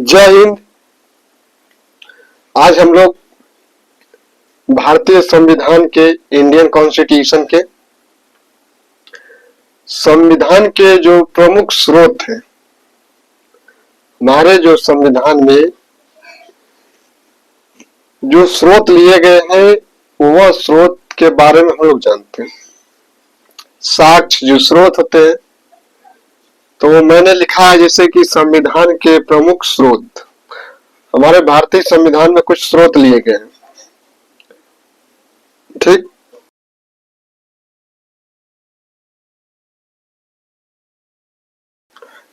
जय हिंद। आज हम लोग भारतीय संविधान के, इंडियन कॉन्स्टिट्यूशन के संविधान के जो प्रमुख स्रोत हैं, हमारे जो संविधान में जो स्रोत लिए गए हैं वह स्रोत के बारे में हम लोग जानते हैं। साक्ष्य जो स्रोत होते हैं, तो वो मैंने लिखा है जैसे कि संविधान के प्रमुख स्रोत। हमारे भारतीय संविधान में कुछ स्रोत लिए गए हैं, ठीक।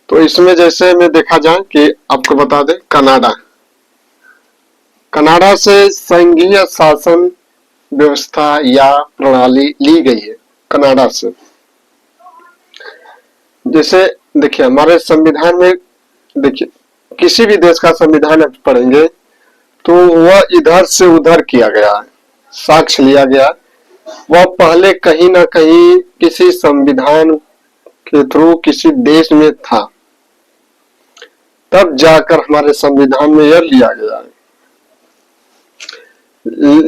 तो इसमें जैसे में देखा जाए कि आपको बता दें, कनाडा से संघीय शासन व्यवस्था या प्रणाली ली गई है। कनाडा से जैसे देखिए हमारे संविधान में, देखिए किसी भी देश का संविधान आप पढ़ेंगे तो वह इधर से उधर किया गया है, साक्ष्य लिया गया। वह पहले कहीं ना कहीं किसी संविधान के थ्रू किसी देश में था, तब जाकर हमारे संविधान में यह लिया गया है।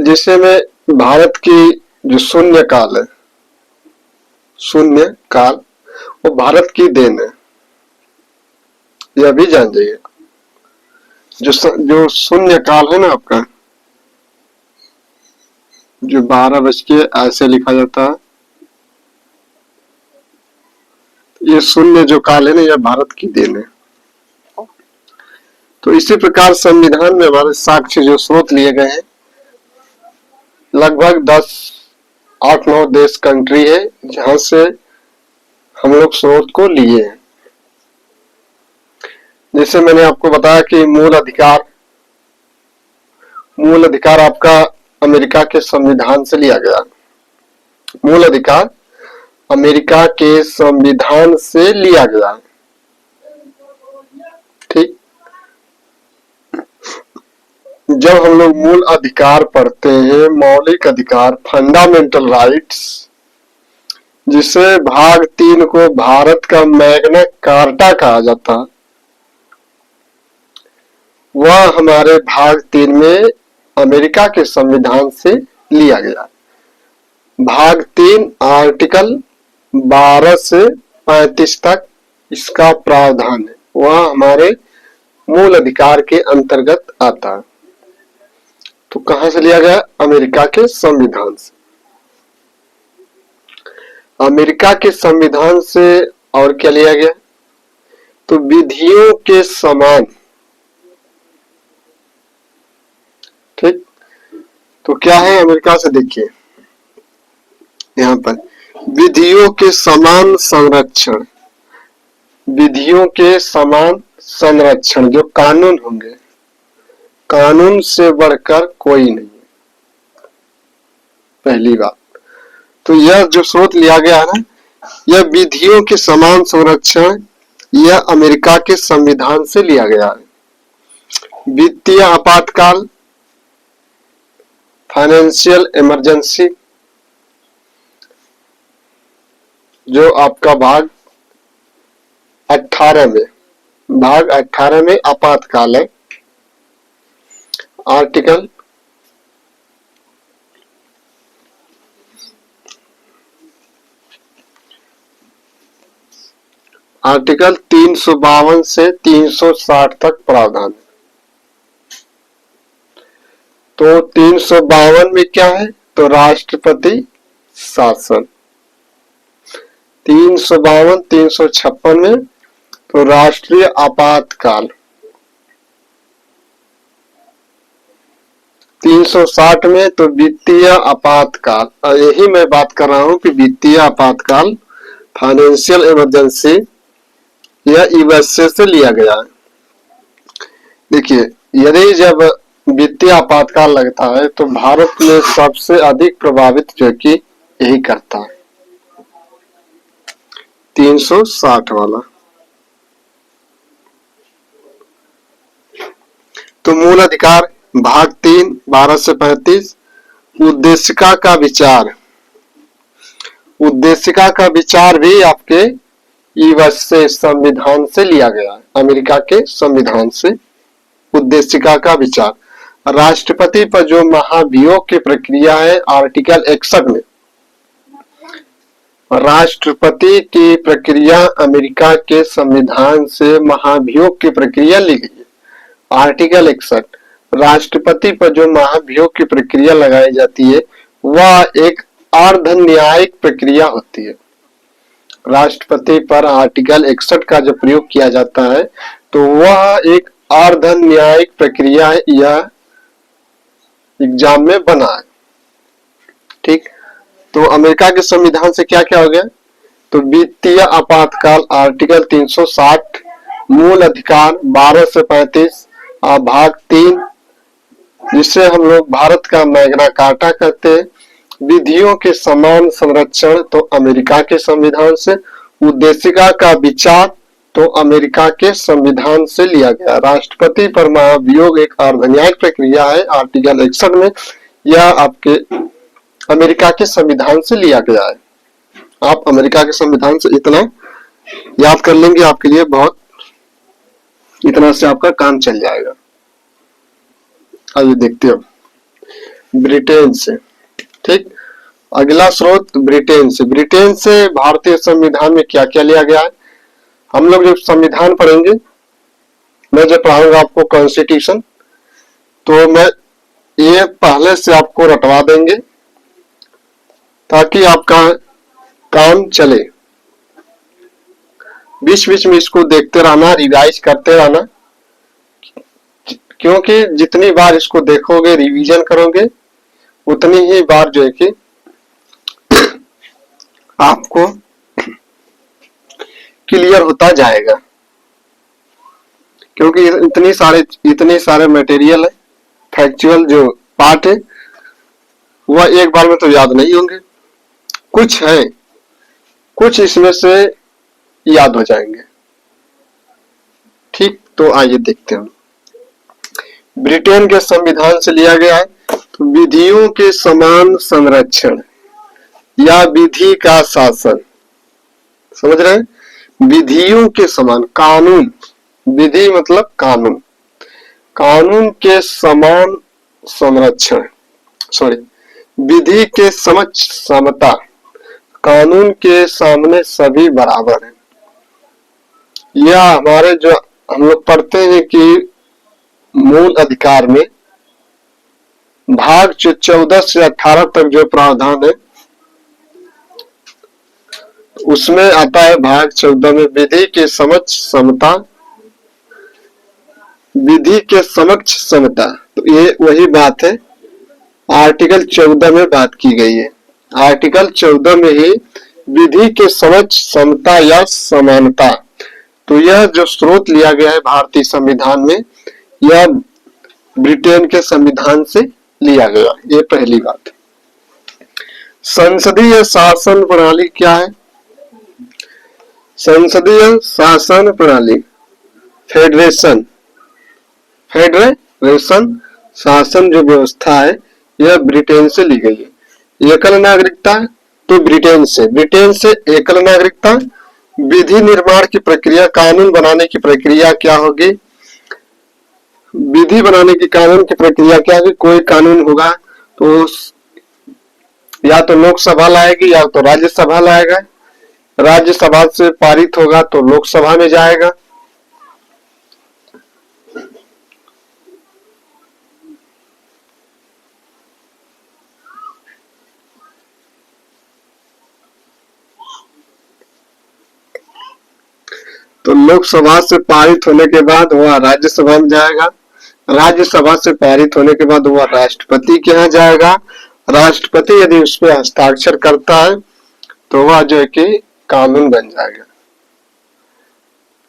जिससे में भारत की जो शून्य काल है, शून्य काल वो भारत की देन है, यह भी जान जाइए। जो शून्य काल है ना आपका, जो 12 बज के ऐसे लिखा जाता है, ये शून्य जो काल है ना, यह भारत की देन है। तो इसी प्रकार संविधान में हमारे साक्ष्य जो स्रोत लिए गए हैं, लगभग 8-9 देश कंट्री है जहां से हम लोग स्रोत को लिए हैं। जैसे मैंने आपको बताया कि मूल अधिकार आपका अमेरिका के संविधान से लिया गया। मूल अधिकार अमेरिका के संविधान से लिया गया, ठीक। जब हम लोग मूल अधिकार पढ़ते हैं, मौलिक अधिकार, फंडामेंटल राइट्स, जिसे भाग 3 को भारत का मैग्ना कार्टा कहा जाता, वह हमारे भाग 3 में अमेरिका के संविधान से लिया गया। भाग 3 आर्टिकल 12 से 35 तक इसका प्रावधान है, वह हमारे मूल अधिकार के अंतर्गत आता है। तो कहां से लिया गया? अमेरिका के संविधान से। अमेरिका के संविधान से और क्या लिया गया? तो विधियों के समान, ठीक। तो क्या है अमेरिका से? देखिए यहां पर विधियों के समान संरक्षण, विधियों के समान संरक्षण, जो कानून होंगे, कानून से बढ़कर कोई नहीं, पहली बात। तो यह जो स्रोत लिया गया है ना, यह विधियों के समान संरक्षण, यह अमेरिका के संविधान से लिया गया है। वित्तीय आपातकाल, फाइनेंशियल इमरजेंसी, जो आपका भाग 18 में आपातकाल है। आर्टिकल 352 से 360 तक प्रावधान है। तो 352 में क्या है? तो राष्ट्रपति शासन। 352, 356 में तो राष्ट्रीय आपातकाल। 360 में तो वित्तीय आपातकाल। और यही मैं बात कर रहा हूं कि वित्तीय आपातकाल, फाइनेंशियल इमरजेंसी, यह यूएसए से लिया गया है। देखिए, यदि जब वित्तीय आपातकाल लगता है तो भारत में सबसे अधिक प्रभावित जो कि यही करता है, 360 वाला। तो मूल अधिकार भाग 3 12 से 35। उद्देशिका का विचार भी आपके यूएसए संविधान से लिया गया है, अमेरिका के संविधान से उद्देशिका का विचार। राष्ट्रपति पर जो महाभियोग की प्रक्रिया है आर्टिकल 61 में, राष्ट्रपति की प्रक्रिया अमेरिका के संविधान से महाभियोग की प्रक्रिया ली गई है। आर्टिकल 61, राष्ट्रपति पर जो महाभियोग की प्रक्रिया लगाई जाती है वह एक अर्ध न्यायिक प्रक्रिया होती है। राष्ट्रपति पर आर्टिकल 61 का जो प्रयोग किया जाता है तो वह एक अर्ध न्यायिक प्रक्रिया है, यह एग्जाम में बना है। ठीक, तो अमेरिका के संविधान से क्या क्या हो गया, तो वित्तीय आपातकाल आर्टिकल 360, मूल अधिकार 12 से 35 भाग 3, जिसे हम लोग भारत का मैग्ना कार्टा कहते हैं। विधियों के समान संरक्षण तो अमेरिका के संविधान से, उद्देशिका का विचार तो अमेरिका के संविधान से लिया गया। राष्ट्रपति पर महाभियोग एक अर्धन्यायिक प्रक्रिया है आर्टिकल 61 में, यह आपके अमेरिका के संविधान से लिया गया है। आप अमेरिका के संविधान से इतना याद कर लेंगे, आपके लिए बहुत, इतना से आपका काम चल जाएगा। आइए देखते हैं ब्रिटेन से। ठीक, अगला स्रोत ब्रिटेन से। ब्रिटेन से भारतीय संविधान में क्या क्या लिया गया है, हम लोग जब संविधान पढ़ेंगे, मैं जब पढ़ाऊंगा आपको कॉन्स्टिट्यूशन, तो मैं ये पहले से आपको रटवा देंगे ताकि आपका काम चले। बीच बीच में इसको देखते रहना, रिवाइज करते रहना, क्योंकि जितनी बार इसको देखोगे, रिवीजन करोगे, उतनी ही बार जो है कि आपको क्लियर होता जाएगा, क्योंकि इतने सारे मटेरियल है, फैक्चुअल जो पार्ट है वह एक बार में तो याद नहीं होंगे, कुछ है, कुछ इसमें से याद हो जाएंगे। ठीक, तो आइए देखते हैं। ब्रिटेन के संविधान से लिया गया है तो विधियों के समान संरक्षण या विधि का शासन, समझ रहे हैं, विधियों के समान, कानून, विधि मतलब कानून, कानून के समान संरक्षण, विधि के समक्ष समता, कानून के सामने सभी बराबर हैं। यह हमारे जो हम लोग पढ़ते हैं कि मूल अधिकार में भाग 14 से 18 तक जो प्रावधान है उसमें आता है भाग 14 में विधि के समक्ष समता, विधि के समक्ष समता, तो ये वही बात है आर्टिकल 14 में बात की गई है। आर्टिकल 14 में ही विधि के समक्ष समता या समानता, तो यह जो स्रोत लिया गया है भारतीय संविधान में, यह ब्रिटेन के संविधान से लिया गया, ये पहली बात। संसदीय शासन प्रणाली क्या है, संसदीय शासन प्रणाली, फेडरेशन शासन जो व्यवस्था है यह ब्रिटेन से ली गई है। एकल नागरिकता तो ब्रिटेन से एकल नागरिकता, विधि निर्माण की प्रक्रिया, कानून बनाने की प्रक्रिया क्या होगी, विधि बनाने की कानून की प्रक्रिया क्या होगी, कोई कानून होगा तो या तो लोकसभा लाएगी या तो राज्यसभा लाएगा, राज्यसभा से पारित होगा तो लोकसभा में जाएगा। तो लोकसभा से पारित होने के बाद वह राज्यसभा में जाएगा, राज्यसभा से पारित होने के बाद वह राष्ट्रपति के यहाँ जाएगा, राष्ट्रपति यदि उस पर हस्ताक्षर करता है तो वह जो है कि कानून बन जाएगा।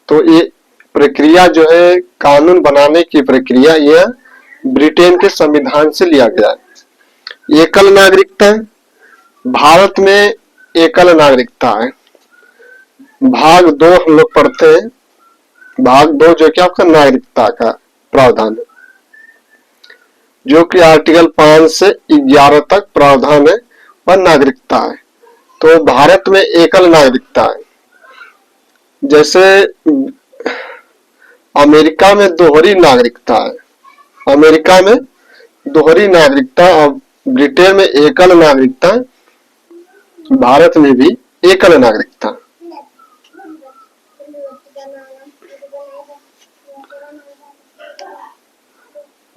तो ये प्रक्रिया जो है कानून बनाने की प्रक्रिया, यह ब्रिटेन के संविधान से लिया गया है। एकल नागरिकता, भारत में एकल नागरिकता है। भाग 2 हम लोग पढ़ते हैं, भाग 2 जो कि आपका नागरिकता का प्रावधान है, जो कि आर्टिकल 5 से 11 तक प्रावधान है वह नागरिकता है। तो भारत में एकल नागरिकता है। जैसे अमेरिका में दोहरी नागरिकता है, अमेरिका में दोहरी नागरिकता और ब्रिटेन में एकल नागरिकता, भारत में भी एकल नागरिकता।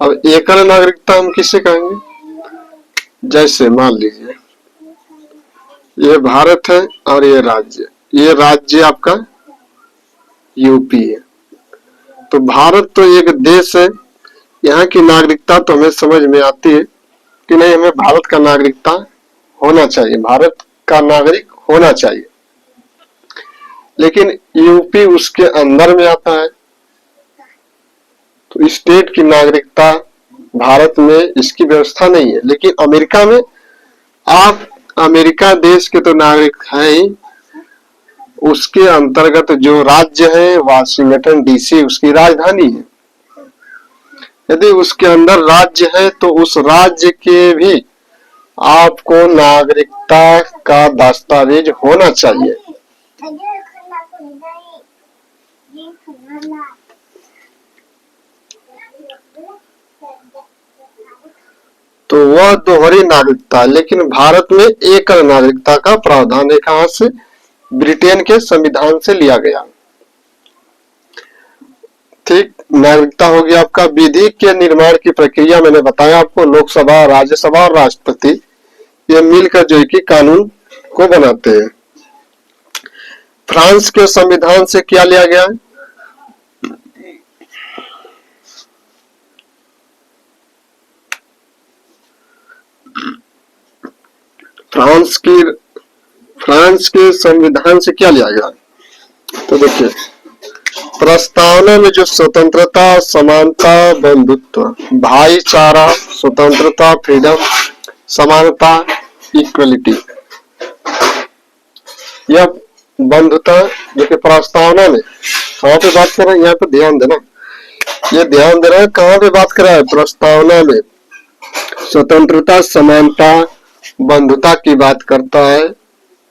अब एकल नागरिकता हम किसे कहेंगे? जैसे मान लीजिए ये भारत है और ये राज्य आपका यूपी है। तो भारत तो एक देश है, यहाँ की नागरिकता तो हमें समझ में आती है कि नहीं, हमें भारत का नागरिकता होना चाहिए, भारत का नागरिक होना चाहिए। लेकिन यूपी उसके अंदर में आता है, तो स्टेट की नागरिकता भारत में इसकी व्यवस्था नहीं है। लेकिन अमेरिका में आप अमेरिका देश के तो नागरिक हैं ही, उसके अंतर्गत जो राज्य है वाशिंगटन डीसी उसकी राजधानी है। यदि उसके अंदर राज्य है तो उस राज्य के भी आपको नागरिकता का दस्तावेज होना चाहिए। तो वह दोहरी नागरिकता, लेकिन भारत में एकल नागरिकता का प्रावधान है। कहां से? ब्रिटेन के संविधान से लिया गया। ठीक, नागरिकता हो गया आपका। विधि के निर्माण की प्रक्रिया मैंने बताया आपको, लोकसभा, राज्यसभा और राष्ट्रपति ये मिलकर जो कि कानून को बनाते हैं। फ्रांस के संविधान से क्या लिया गया है? फ्रांस के संविधान से क्या लिया गया? तो देखिए, प्रस्तावना में जो स्वतंत्रता, समानता, बंधुत्व, भाईचारा, स्वतंत्रता, फ्रीडम, समानता, इक्वलिटी, यह बंधुता जो कि प्रस्तावना में कहाँ पे बात कर रहे हैं, यहाँ पे ध्यान देना, ये ध्यान देना है कहाँ पे बात कर रहा है। प्रस्तावना में स्वतंत्रता, समानता, बंधुता की बात करता है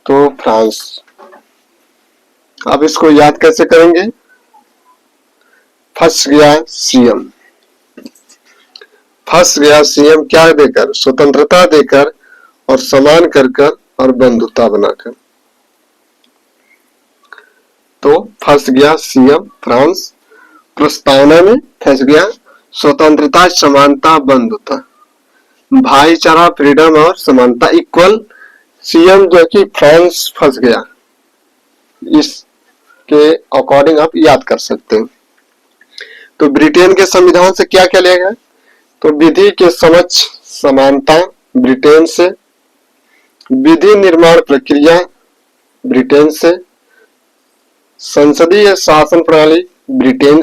तो फ्रांस। अब इसको याद कैसे करेंगे? फंस गया सीएम, फंस गया सीएम क्या देकर? स्वतंत्रता देकर और समान कर कर और बंधुता बनाकर। तो फंस गया सीएम फ्रांस, प्रस्तावना में फंस गया, स्वतंत्रता, समानता, बंधुता, भाईचारा, फ्रीडम और समानता, इक्वल, सीएम जो कि फ्रांस फंस गया। इसके अकॉर्डिंग आप याद कर सकते हैं। तो ब्रिटेन के संविधान से क्या क्या लिया गया? तो विधि के समक्ष समानता ब्रिटेन से, विधि निर्माण प्रक्रिया ब्रिटेन से, संसदीय शासन प्रणाली ब्रिटेन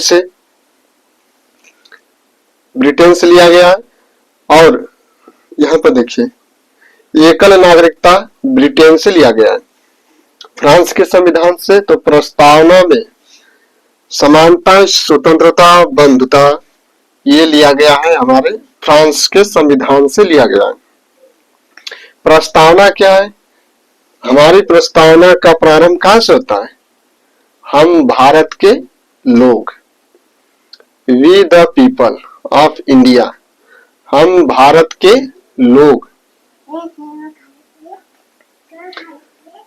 से लिया गया है। और यहाँ पर देखिए, एकल नागरिकता ब्रिटेन से लिया गया है। फ्रांस के संविधान से तो प्रस्तावना में समानता, स्वतंत्रता, बंधुता ये लिया गया है, हमारे फ्रांस के संविधान से लिया गया है। प्रस्तावना क्या है? हमारी प्रस्तावना का प्रारंभ कहां से होता है? हम भारत के लोग, we the people of India, हम भारत के लोग।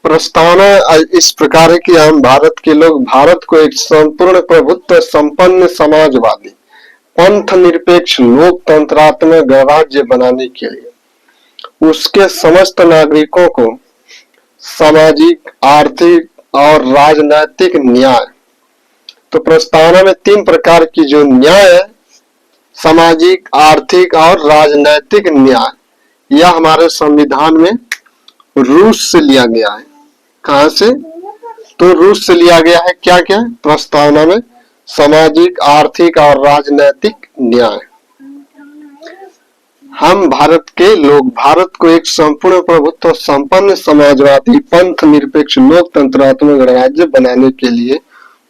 प्रस्तावना इस प्रकार है कि हम भारत के लोग भारत को एक संपूर्ण प्रभुत्व संपन्न समाजवादी पंथ निरपेक्ष लोकतंत्रात्मक गणराज्य बनाने के लिए उसके समस्त नागरिकों को सामाजिक, आर्थिक और राजनैतिक न्याय। तो प्रस्तावना में 3 प्रकार की जो न्याय है, सामाजिक, आर्थिक और राजनैतिक न्याय, यह हमारे संविधान में रूस से लिया गया है। कहां से? तो रूस से लिया गया है। क्या क्या? प्रस्तावना में सामाजिक, आर्थिक और राजनैतिक न्याय। हम भारत के लोग भारत को एक संपूर्ण प्रभुत्व संपन्न समाजवादी पंथ निरपेक्ष लोकतंत्रात्मक गणराज्य बनाने के लिए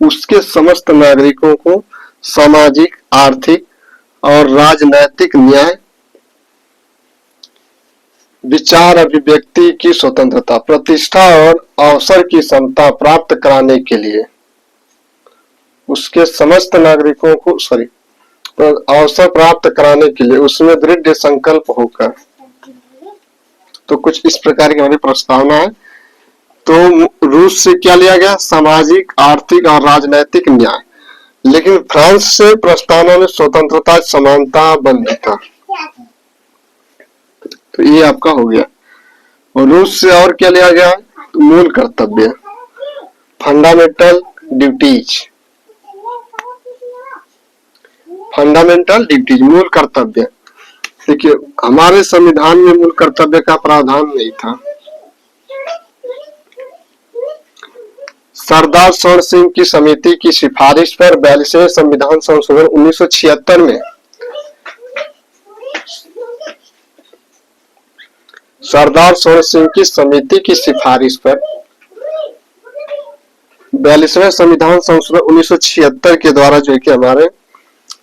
उसके समस्त नागरिकों को सामाजिक, आर्थिक और राजनैतिक न्याय, विचार अभिव्यक्ति की स्वतंत्रता, प्रतिष्ठा और अवसर की समता प्राप्त कराने के लिए उसके समस्त नागरिकों को अवसर प्राप्त कराने के लिए उसमें दृढ़ संकल्प होकर। तो कुछ इस प्रकार की हमारी प्रस्तावना है। तो रूस से क्या लिया गया? सामाजिक, आर्थिक और राजनैतिक न्याय। लेकिन फ्रांस से प्रस्तावना में स्वतंत्रता, समानता, बंधुता। तो ये आपका हो गया। और रूस से और क्या लिया गया? तो मूल कर्तव्य, फंडामेंटल ड्यूटीज। फंडामेंटल ड्यूटीज, मूल कर्तव्य। देखिए हमारे संविधान में मूल कर्तव्य का प्रावधान नहीं था। सरदार स्वर्ण सिंह की समिति की सिफारिश पर 42वें संविधान संशोधन 1976 में सरदार स्वर्ण सिंह की समिति की सिफारिश पर 42वें संविधान संशोधन 1976 के द्वारा जो है कि हमारे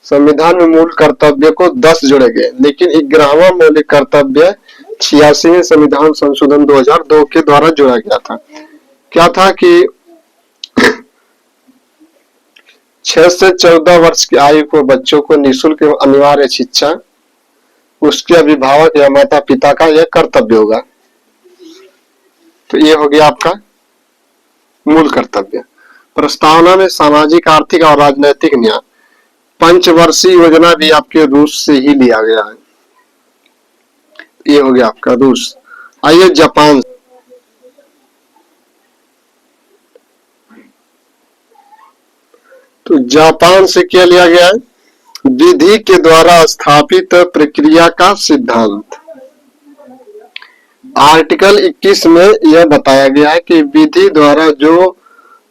संविधान में मूल कर्तव्य को 10 जोड़े गए। लेकिन 11वां मौलिक कर्तव्य 86वें संविधान संशोधन 2002 के द्वारा जोड़ा गया था। क्या था कि 6 से 14 वर्ष की आयु को बच्चों को निःशुल्क एवं अनिवार्य शिक्षा उसके अभिभावक या माता पिता का यह कर्तव्य होगा। तो ये हो गया आपका मूल कर्तव्य। प्रस्तावना में सामाजिक, आर्थिक और राजनैतिक न्याय, पंचवर्षीय योजना भी आपके रूस से ही लिया गया है। ये हो गया आपका रूस। आइए जापान। तो जापान से क्या लिया गया है? विधि के द्वारा स्थापित प्रक्रिया का सिद्धांत। आर्टिकल 21 में यह बताया गया है कि विधि द्वारा जो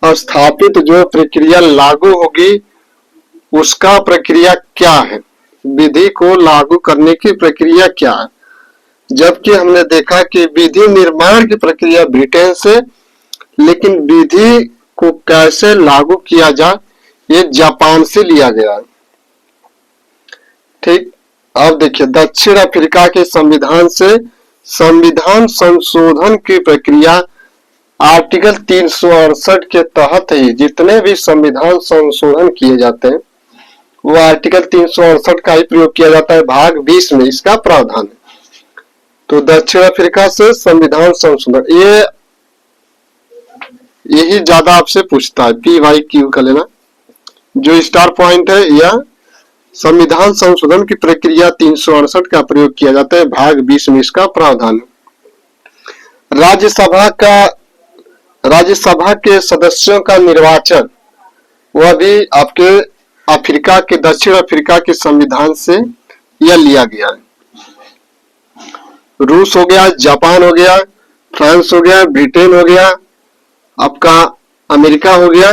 स्थापित जो प्रक्रिया लागू होगी उसका प्रक्रिया क्या है, विधि को लागू करने की प्रक्रिया क्या है। जबकि हमने देखा कि विधि निर्माण की प्रक्रिया ब्रिटेन से, लेकिन विधि को कैसे लागू किया जाए ये जापान से लिया गया है। ठीक। अब देखिए दक्षिण अफ्रीका के संविधान से संविधान संशोधन की प्रक्रिया आर्टिकल 368 के तहत ही जितने भी संविधान संशोधन किए जाते हैं वो आर्टिकल 368 का ही प्रयोग किया जाता है। भाग 20 में इसका प्रावधान है। तो दक्षिण अफ्रीका से संविधान संशोधन, यही ज्यादा आपसे पूछता है, PYQ का लेना। जो स्टार पॉइंट है यह संविधान संशोधन की प्रक्रिया 368 का प्रयोग किया जाता है। भाग 20 में इसका प्रावधान है। राज्यसभा के सदस्यों का निर्वाचन वह भी आपके अफ्रीका के, दक्षिण अफ्रीका के संविधान से यह लिया गया है। रूस हो गया, जापान हो गया, फ्रांस हो गया, ब्रिटेन हो गया, आपका अमेरिका हो गया,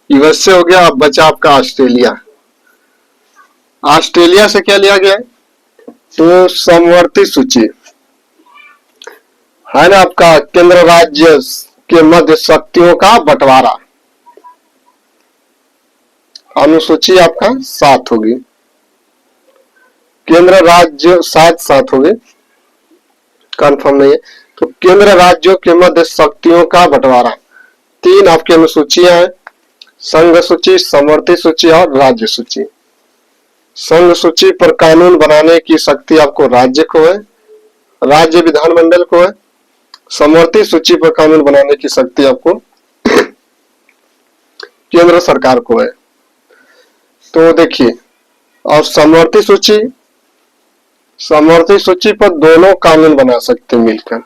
यूएसए हो गया। अब बचा आपका ऑस्ट्रेलिया। ऑस्ट्रेलिया से क्या लिया गया? तो समवर्ती सूची है ना, आपका केंद्र राज्य के मध्य शक्तियों का बंटवारा। अनुसूची आपका 7 होगी, केंद्र राज्य 7 होगी, कंफर्म नहीं है। तो केंद्र राज्यों के मध्य शक्तियों का बंटवारा। 3 आपकी अनुसूचियां हैं, संघ सूची, समवर्ती सूची और राज्य सूची। संघ सूची पर कानून बनाने की शक्ति आपको राज्य को है, राज्य विधानमंडल को है। समवर्ती सूची पर कानून बनाने की शक्ति आपको केंद्र सरकार को है। तो देखिए, और समवर्ती सूची पर दोनों कानून बना सकते मिलकर,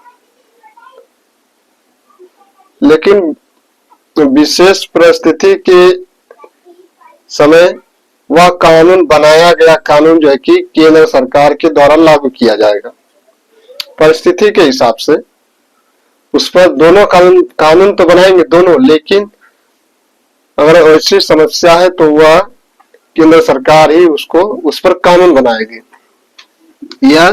लेकिन विशेष परिस्थिति के समय वह कानून बनाया गया कानून जो है कि केंद्र सरकार के द्वारा लागू किया जाएगा। परिस्थिति के हिसाब से उस पर दोनों कानून तो बनाएंगे दोनों, लेकिन अगर ऐसी समस्या है तो वह केंद्र सरकार ही उस पर कानून बनाएगी। यह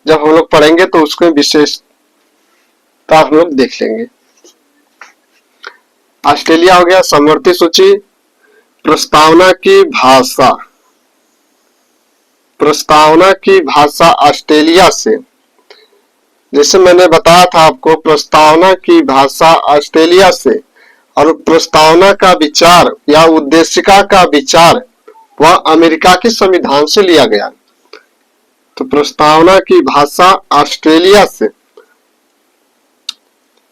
जब हम लोग पढ़ेंगे तो उसको विशेषता हम लोग देख लेंगे। ऑस्ट्रेलिया हो गया समवर्ती सूची। प्रस्तावना की भाषा ऑस्ट्रेलिया से, जैसे मैंने बताया था आपको, प्रस्तावना की भाषा ऑस्ट्रेलिया से और प्रस्तावना का विचार या उद्देशिका का विचार वह अमेरिका के संविधान से लिया गया। तो प्रस्तावना की भाषा ऑस्ट्रेलिया से।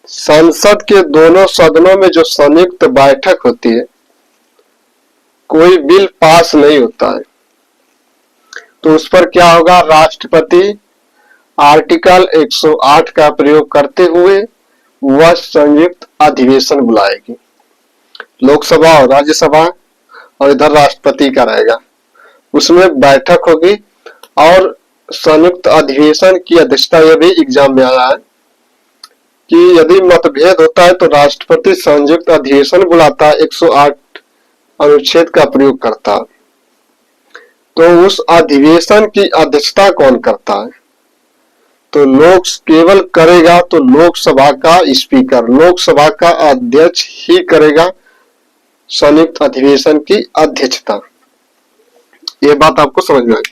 संसद के दोनों सदनों में जो संयुक्त बैठक होती है, कोई बिल पास नहीं होता है, तो उस पर क्या होगा, राष्ट्रपति आर्टिकल 108 का प्रयोग करते हुए वह संयुक्त अधिवेशन बुलाएगी। लोकसभा और राज्यसभा और इधर राष्ट्रपति का रहेगा, उसमें बैठक होगी और संयुक्त अधिवेशन की अध्यक्षता, यह भी एग्जाम में आया है कि यदि मतभेद होता है तो राष्ट्रपति संयुक्त अधिवेशन बुलाता है, 108 अनुच्छेद का प्रयोग करता है। तो उस अधिवेशन की अध्यक्षता कौन करता है, तो लोक केवल करेगा तो लोकसभा का स्पीकर, लोकसभा का अध्यक्ष ही करेगा संयुक्त अधिवेशन की अध्यक्षता। ये बात आपको समझ में आई।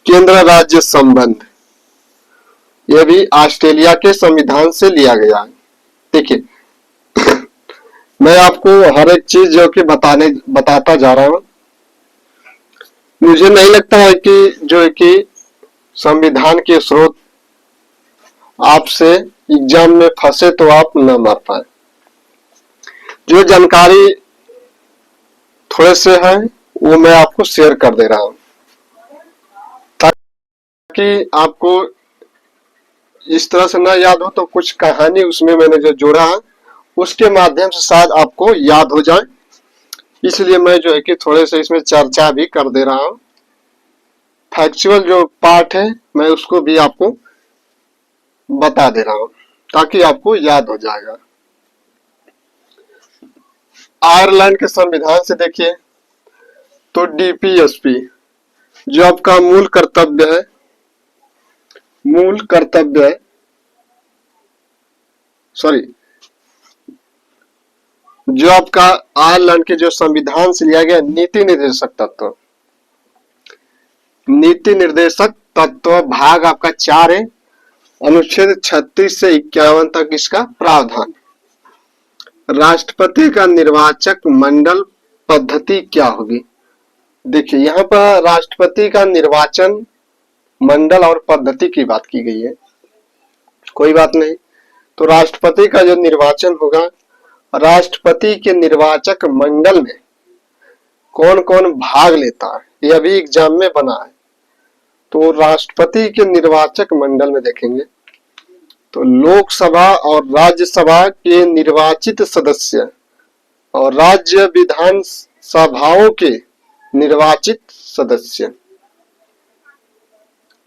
केंद्र राज्य संबंध, यह भी ऑस्ट्रेलिया के संविधान से लिया गया है। देखिए मैं आपको हर एक चीज जो कि बताता जा रहा हूं। मुझे नहीं लगता है कि जो है कि संविधान के स्रोत आपसे एग्जाम में फंसे तो आप न मार पाए। जो जानकारी थोड़े से है वो मैं आपको शेयर कर दे रहा हूं ताकि आपको इस तरह से ना याद हो, तो कुछ कहानी उसमें मैंने जो जोड़ा है उसके माध्यम से शायद आपको याद हो जाए, इसलिए मैं जो है कि थोड़े से इसमें चर्चा भी कर दे रहा हूं। फैक्चुअल जो पार्ट है मैं उसको भी आपको बता दे रहा हूं ताकि आपको याद हो जाएगा। आयरलैंड के संविधान से देखिए तो डीपीएसपी जो आपका मूल कर्तव्य है, जो आपका आयरलैंड के जो संविधान से लिया गया नीति निर्देशक तत्व, नीति निर्देशक तत्व भाग आपका 4 है, अनुच्छेद 36 से 51 तक इसका प्रावधान। राष्ट्रपति का निर्वाचक मंडल पद्धति क्या होगी, देखिए यहाँ पर राष्ट्रपति का निर्वाचन मंडल और पद्धति की बात की गई है, कोई बात नहीं। तो राष्ट्रपति का जो निर्वाचन होगा, राष्ट्रपति के निर्वाचक मंडल में कौन कौन भाग लेता है, यह भी एग्जाम में बना है। तो राष्ट्रपति के निर्वाचक मंडल में देखेंगे तो लोकसभा और राज्यसभा के निर्वाचित सदस्य और राज्य विधान सभाओं के निर्वाचित सदस्य।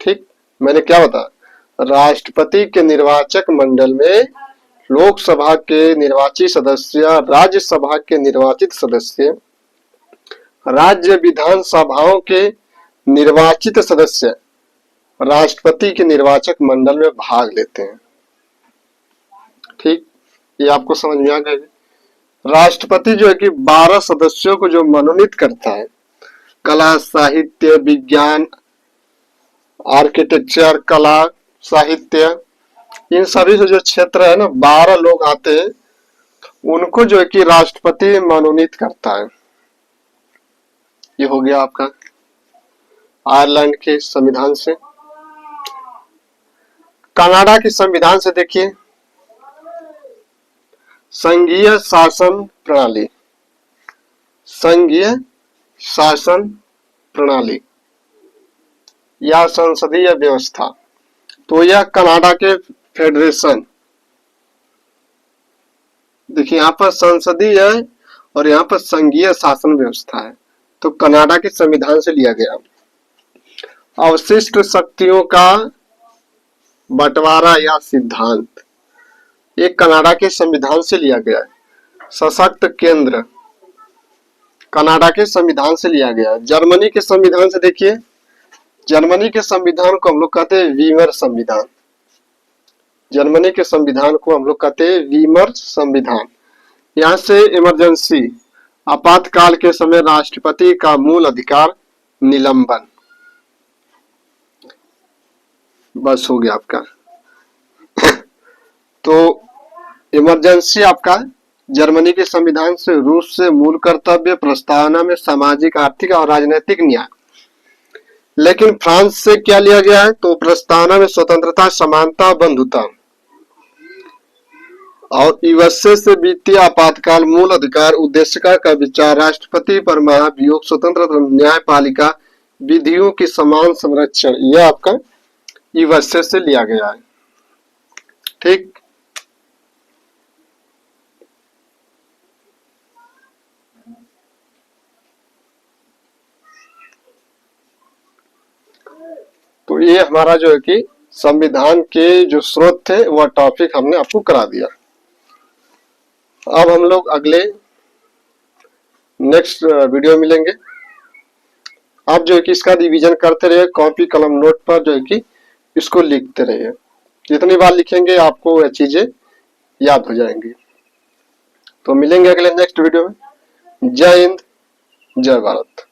ठीक, मैंने क्या बताया, राष्ट्रपति के निर्वाचक मंडल में लोकसभा के निर्वाचित सदस्य, राज्यसभा के निर्वाचित सदस्य, राज्य विधान सभाओं के निर्वाचित सदस्य राष्ट्रपति के निर्वाचक मंडल में भाग लेते हैं। ठीक, ये आपको समझ में आ गया। राष्ट्रपति जो है कि 12 सदस्यों को जो मनोनीत करता है, कला, साहित्य, विज्ञान, आर्किटेक्चर, कला, साहित्य, इन सभी से जो क्षेत्र है ना, 12 लोग आते हैं, उनको जो है कि राष्ट्रपति मनोनीत करता है। ये हो गया आपका आयरलैंड के संविधान से। कनाडा के संविधान से देखिए, संघीय शासन प्रणाली, संघीय शासन प्रणाली या संसदीय व्यवस्था। तो यह कनाडा के फेडरेशन, देखिए यहाँ पर संसदीय है और यहाँ पर संघीय शासन व्यवस्था है, तो कनाडा के संविधान से लिया गया। अवशिष्ट शक्तियों का बंटवारा या सिद्धांत, ये कनाडा के संविधान से लिया गया है। सशक्त केंद्र, कनाडा के संविधान से लिया गया है। जर्मनी के संविधान से देखिए, जर्मनी के संविधान को हम लोग कहते हैं वीमर संविधान। जर्मनी के संविधान को हम लोग कहते हैं वीमर संविधान। यहाँ से इमरजेंसी, आपातकाल के समय राष्ट्रपति का मूल अधिकार निलंबन, बस हो गया आपका। तो इमरजेंसी आपका जर्मनी के संविधान से रूस से मूल कर्तव्य प्रस्तावना में सामाजिक, आर्थिक और राजनीतिक न्याय। लेकिन फ्रांस से क्या लिया गया है? तो प्रस्तावना में स्वतंत्रता, समानता, बंधुता। और यूएसए से वित्तीय आपातकाल, मूल अधिकार, उद्देशिका का विचार, राष्ट्रपति पर महाभियोग, स्वतंत्र न्यायपालिका, विधियों की समान संरक्षण। यह आपका यूएसए से लिया गया है। ठीक, तो ये हमारा जो है कि संविधान के जो स्रोत थे वह टॉपिक हमने आपको करा दिया। अब हम लोग अगले नेक्स्ट वीडियो मिलेंगे। आप जो है कि इसका रिवीजन करते रहिए, कॉपी कलम नोट पर जो है कि इसको लिखते रहिए। जितनी बार लिखेंगे आपको यह चीजें याद हो जाएंगी। तो मिलेंगे अगले नेक्स्ट वीडियो में। जय हिंद, जय भारत।